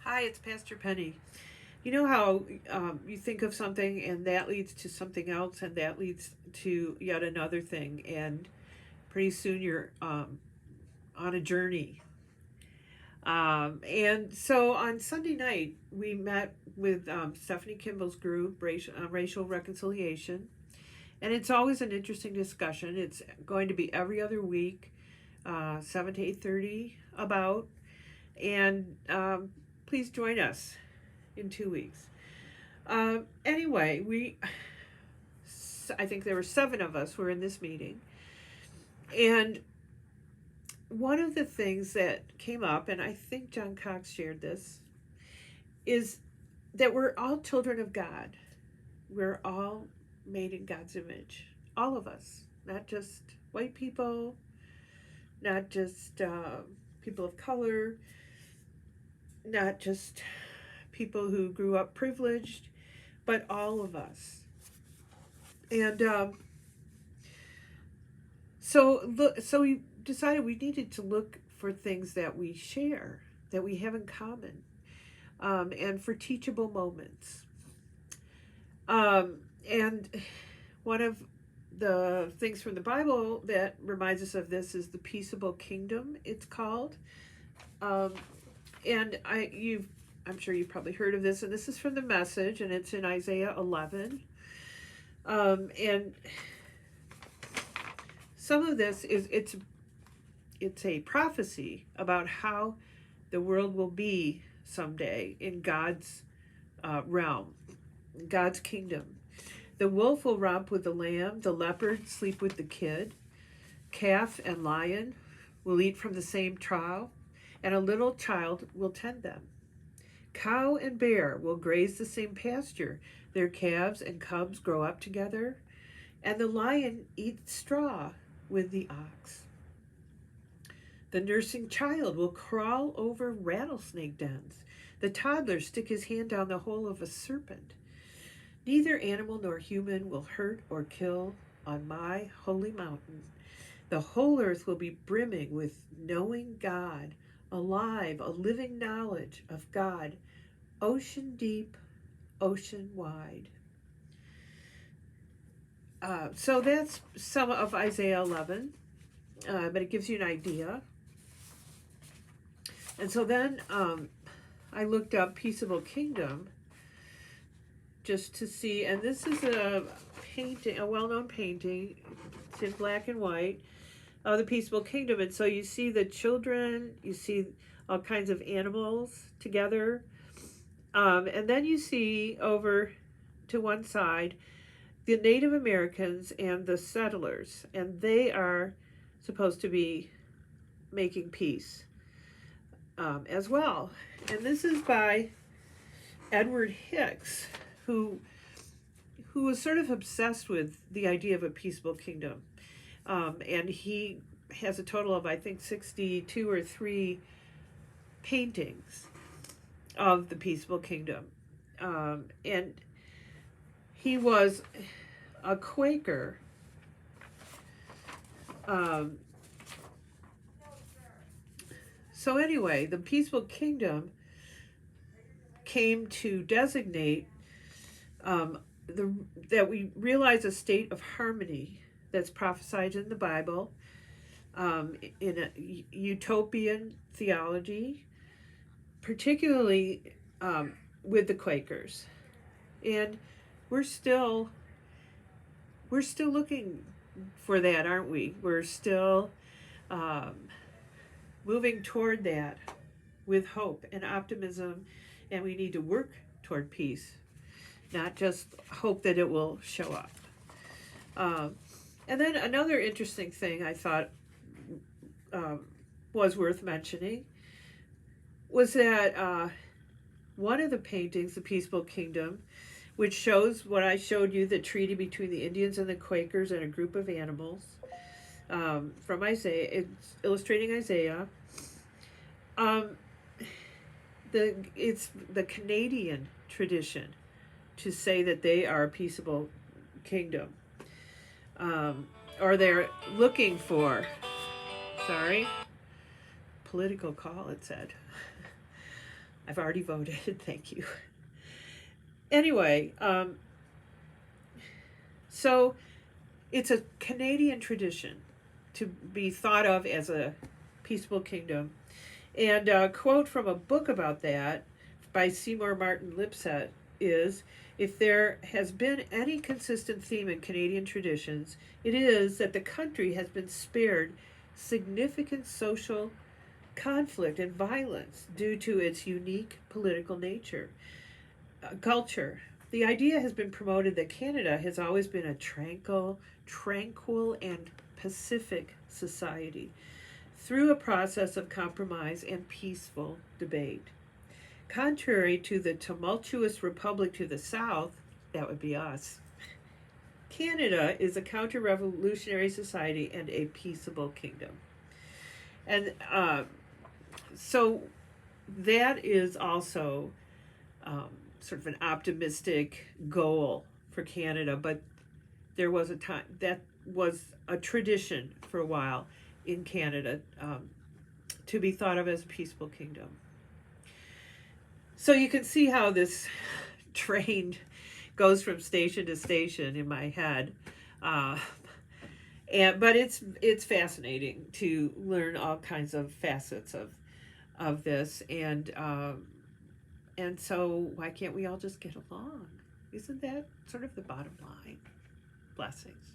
Hi, it's Pastor Penny. You know how you think of something and that leads to something else and that leads to yet another thing, and pretty soon you're on a journey. And so on Sunday night, we met with Stephanie Kimball's group, Racial Reconciliation, and it's always an interesting discussion. It's going to be every other week, 7 to 8:30 about, and please join us in 2 weeks. Anyway, I think there were seven of us were in this meeting. And one of the things that came up, and I think John Cox shared this, is that we're all children of God. We're all made in God's image. All of us, not just white people, not just people of color, not just people who grew up privileged, but all of us. And so we decided we needed to look for things that we share, that we have in common, and for teachable moments. And one of the things from the Bible that reminds us of this is the peaceable kingdom. It's called, um, and I'm sure you've probably heard of this, and this is from the Message, and it's in Isaiah 11. And some of this is it's a prophecy about how the world will be someday in God's realm, God's kingdom. The wolf will romp with the lamb, the leopard sleep with the kid, calf and lion will eat from the same trough, and a little child will tend them. Cow and bear will graze the same pasture, their calves and cubs grow up together, and the lion eats straw with the ox. The nursing child will crawl over rattlesnake dens. The toddler stick his hand down the hole of a serpent. Neither animal nor human will hurt or kill on my holy mountain. The whole earth will be brimming with knowing God, alive, a living knowledge of God, ocean deep, ocean wide. So that's some of Isaiah 11, but it gives you an idea. And so then I looked up Peaceable Kingdom just to see, and this is a painting, a well-known painting. It's in black and white of the Peaceable Kingdom, and so you see the children, you see all kinds of animals together, and then you see over to one side the Native Americans and the settlers, and they are supposed to be making peace as well. And this is by Edward Hicks, who was sort of obsessed with the idea of a peaceable kingdom. And he has a total of, I think, 62 or 3 paintings of the peaceable kingdom. And he was a Quaker. So anyway, the peaceful kingdom came to designate that we realize a state of harmony that's prophesied in the Bible, in a utopian theology, particularly with the Quakers, and we're still looking for that, aren't we? We're still moving toward that with hope and optimism, and we need to work toward peace, not just hope that it will show up. And then another interesting thing I thought was worth mentioning was that one of the paintings, The Peaceful Kingdom, which shows what I showed you, the treaty between the Indians and the Quakers and a group of animals, from Isaiah. It's illustrating Isaiah. It's the Canadian tradition to say that they are a peaceable kingdom, or they're looking for. Sorry, political call. It said. I've already voted. Thank you. Anyway, so it's a Canadian tradition to be thought of as a peaceable kingdom. And a quote from a book about that by Seymour Martin Lipset is, if there has been any consistent theme in Canadian traditions, it is that the country has been spared significant social conflict and violence due to its unique political nature. Culture. The idea has been promoted that Canada has always been a tranquil and pacific society through a process of compromise and peaceful debate. Contrary to the tumultuous republic to the south, that would be us, Canada is a counter revolutionary society and a peaceable kingdom. And so that is also sort of an optimistic goal for Canada, but there was a time that was a tradition for a while in Canada to be thought of as a peaceful kingdom. So you can see how this train goes from station to station in my head. But it's fascinating to learn all kinds of facets of this, and so why can't we all just get along? Isn't that sort of the bottom line? Blessings.